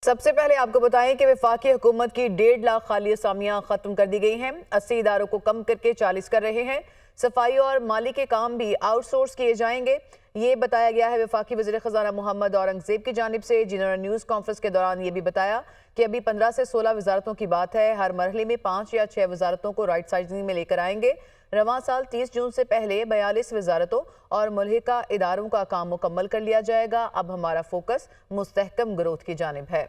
سب سے پہلے آپ کو بتائیں کہ وفاقی حکومت کی 1.5 لاکھ خالی اسامیاں ختم کر دی گئی ہیں، 80 اداروں کو کم کر کے 40 کر رہے ہیں۔ صفائی اور مالی کے کام بھی آؤٹ سورس کیے جائیں گے، یہ بتایا گیا ہے وفاقی وزیر خزانہ محمد اورنگزیب کی جانب سے، جنہوں نے نیوز کانفرنس کے دوران یہ بھی بتایا کہ ابھی 15 سے 16 وزارتوں کی بات ہے، ہر مرحلے میں 5 یا 6 وزارتوں کو رائٹ سائزنگ میں لے کر آئیں گے۔ رواں سال 30 جون سے پہلے 42 وزارتوں اور ملحقہ اداروں کا کام مکمل کر لیا جائے گا۔ اب ہمارا فوکس مستحکم گروتھ کی جانب ہے۔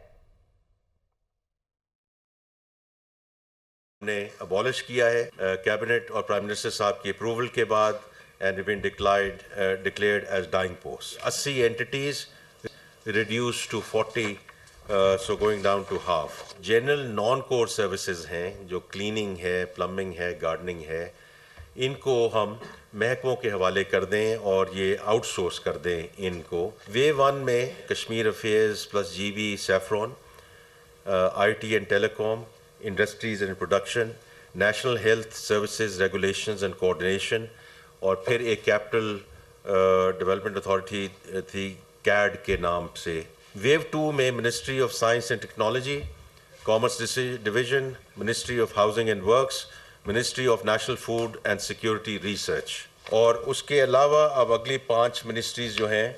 نے ابالش کیا ہے کیبنٹ اور پرائم منسٹر صاحب کی اپروول کے بعد and been declared as dying post 80 entities reduce to 40 so going down to half. General non core services ہیں جو کلیننگ ہے، پلمبنگ ہے، گارڈننگ ہے، ان کو ہم محکموں کے حوالے کر دیں اور یہ آؤٹ سورس کر دیں ان کو۔ ویو 1 میں Kashmir affairs plus G B SAFRON, I T and telecom, industries and production, national health services regulations and coordination, اور پھر ایک کیپٹل ڈیولپمنٹ اتھارٹی تھی کیڈ کے نام سے۔ ویو 2 میں ministry of science and technology, commerce division, ministry of housing and works, ministry of national food and security research, اور اس کے علاوہ اب اگلی 5 منسٹریز جو ہیں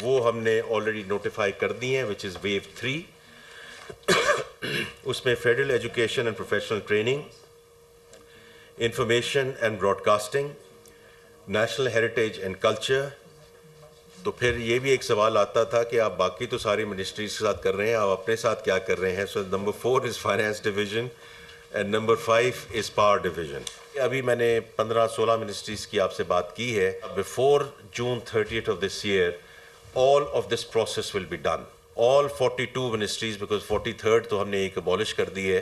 وہ ہم نے آلریڈی نوٹیفائی کر دی ہیں، وچ از ویو 3۔ اس میں federal education and professional training, information and broadcasting, national heritage and culture. تو پھر یہ بھی ایک سوال آتا تھا کہ آپ باقی تو ساری منسٹریز کے ساتھ کر رہے ہیں، آپ اپنے ساتھ کیا کر رہے ہیں؟ سو number 4 is finance division and number 5 is power division. ابھی میں نے 15-16 منسٹریز کی آپ سے بات کی ہے۔ Before June 30th of this year, all of this process will be done. All 42 ministries, because 43rd تو ہم نے ایک abolish کر دی ہے۔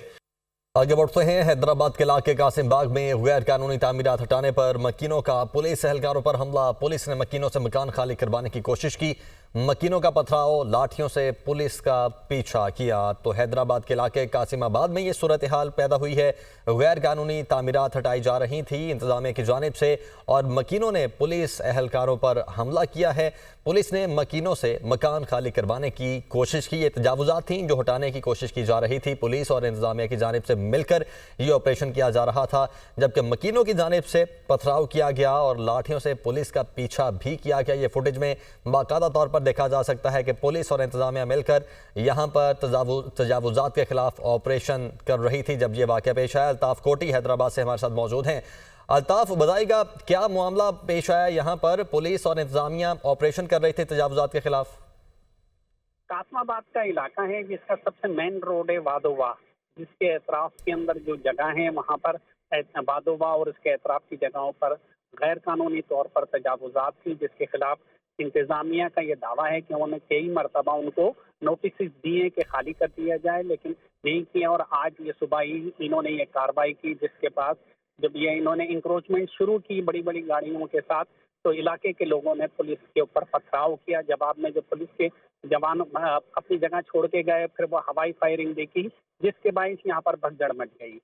آگے بڑھتے ہیں۔ حیدرآباد کے علاقے قاسم باغ میں غیر قانونی تعمیرات ہٹانے پر مکینوں کا پولیس اہلکاروں پر حملہ۔ پولیس نے مکینوں سے مکان خالی کروانے کی کوشش کی، مکینوں کا پتھراؤ، لاٹھیوں سے پولیس کا پیچھا کیا۔ تو حیدرآباد کے علاقے قاسم آباد میں یہ صورتحال پیدا ہوئی ہے۔ غیر قانونی تعمیرات ہٹائی جا رہی تھیں انتظامیہ کی جانب سے، اور مکینوں نے پولیس اہلکاروں پر حملہ کیا ہے۔ پولیس نے مکینوں سے مکان خالی کروانے کی کوشش کی۔ یہ تجاوزات تھیں جو ہٹانے کی کوشش کی جا رہی تھی۔ پولیس اور انتظامیہ کی جانب سے مل کر یہ آپریشن کیا جا رہا تھا، جبکہ مکینوں کی جانب سے پتھراؤ کیا گیا اور لاٹھیوں سے پولیس کا پیچھا بھی کیا گیا۔ یہ فوٹیج میں باقاعدہ طور پر دیکھا جا سکتا ہے کہ پولیس اور انتظامیہ مل کر یہاں پر تجاوزات کے خلاف آپریشن کر رہی تھی جب یہ واقعہ پیش آیا۔ الطاف کوٹی حیدرآباد سے ہمارے ساتھ موجود ہیں۔ الطاف، بتائیے گا کیا معاملہ پیش آیا؟ یہاں پر پولیس اور انتظامیہ آپریشن کر رہی تھی تجاوزات کے خلاف۔ قاسم آباد کا علاقہ ہے جس کا سب سے مین روڈ ہے وادوا، جس کے اطراف کے اندر جو جگہ ہیں وہاں پر وادوا اور اس کے اطراف کی جگہوں پر غیر قانونی طور پر تجاوزات تھی، جس کے خلاف انتظامیہ کا یہ دعویٰ ہے کہ انہوں نے کئی مرتبہ ان کو نوٹسز دیے کہ خالی کر دیا جائے، لیکن نہیں کیا، اور آج یہ صبح ہی انہوں نے یہ کارروائی کی، جس کے بعد جب یہ انہوں نے انکروچمنٹ شروع کی بڑی بڑی گاڑیوں کے ساتھ، تو علاقے کے لوگوں نے پولیس کے اوپر پتھراؤ کیا۔ جواب میں جو پولیس کے جوان اپنی جگہ چھوڑ کے گئے، پھر وہ ہوائی فائرنگ بھی کی، جس کے باعث یہاں پر بھگدڑ مچ گئی۔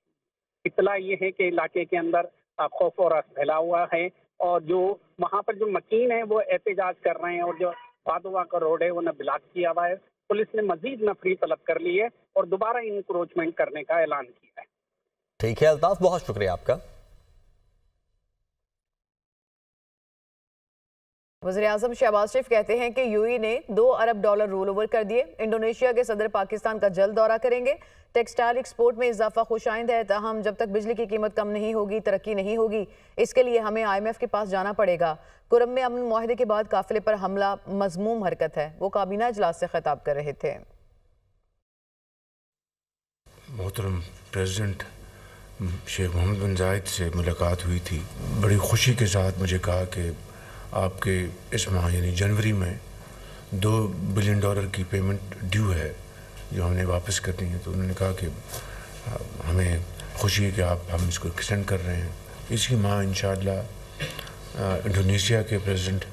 اطلاع یہ ہے کہ علاقے کے اندر خوف و رعب پھیلا ہوا ہے، اور جو وہاں پر جو مکین ہیں وہ احتجاج کر رہے ہیں، اور جو وادوا کا روڈ ہے وہ بلاک کیا ہوا ہے۔ پولیس نے مزید نفری طلب کر لی ہے اور دوبارہ انکروچمنٹ کرنے کا اعلان کیا ہے۔ ٹھیک ہے الطاف، بہت شکریہ آپ کا۔ وزیراعظم شہباز شریف کہتے ہیں کہ یو ای نے $2 ارب رول اوور کر دیے۔ انڈونیشیا کے صدر پاکستان کا جلد دورہ کریں گے۔ ٹیکسٹائل ایکسپورٹ میں اضافہ خوش آئند ہے، تاہم جب تک بجلی کی قیمت کم نہیں ہوگی ترقی نہیں ہوگی۔ اس کے لیے ہمیں IMF کے پاس جانا پڑے گا۔ کرم میں امن معاہدے کے بعد قافلے پر حملہ مذموم حرکت ہے، وہ کابینہ اجلاس سے خطاب کر رہے تھے۔ محترم پریزیڈنٹ شیخ محمد بن زائد سے ملاقات ہوئی تھی۔ بڑی خوشی کے ساتھ مجھے کہا کہ آپ کے اس ماہ یعنی جنوری میں $2 بلین کی پیمنٹ ڈیو ہے جو ہم نے واپس کرنی ہے، تو انہوں نے کہا کہ ہمیں خوشی ہے کہ ہم اس کو ایکسٹینڈ کر رہے ہیں۔ اسی ماہ انشاءاللہ انڈونیشیا کے پریزیڈنٹ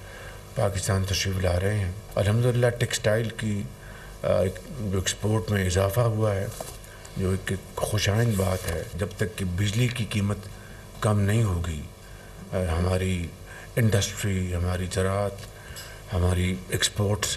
پاکستان تشریف لا رہے ہیں۔ الحمدللہ ٹیکسٹائل کی جو ایکسپورٹ میں اضافہ ہوا ہے، جو ایک خوش آئند بات ہے۔ جب تک کہ بجلی کی قیمت کم نہیں ہوگی، ہماری انڈسٹری، ہماری زراعت، ہماری ایکسپورٹس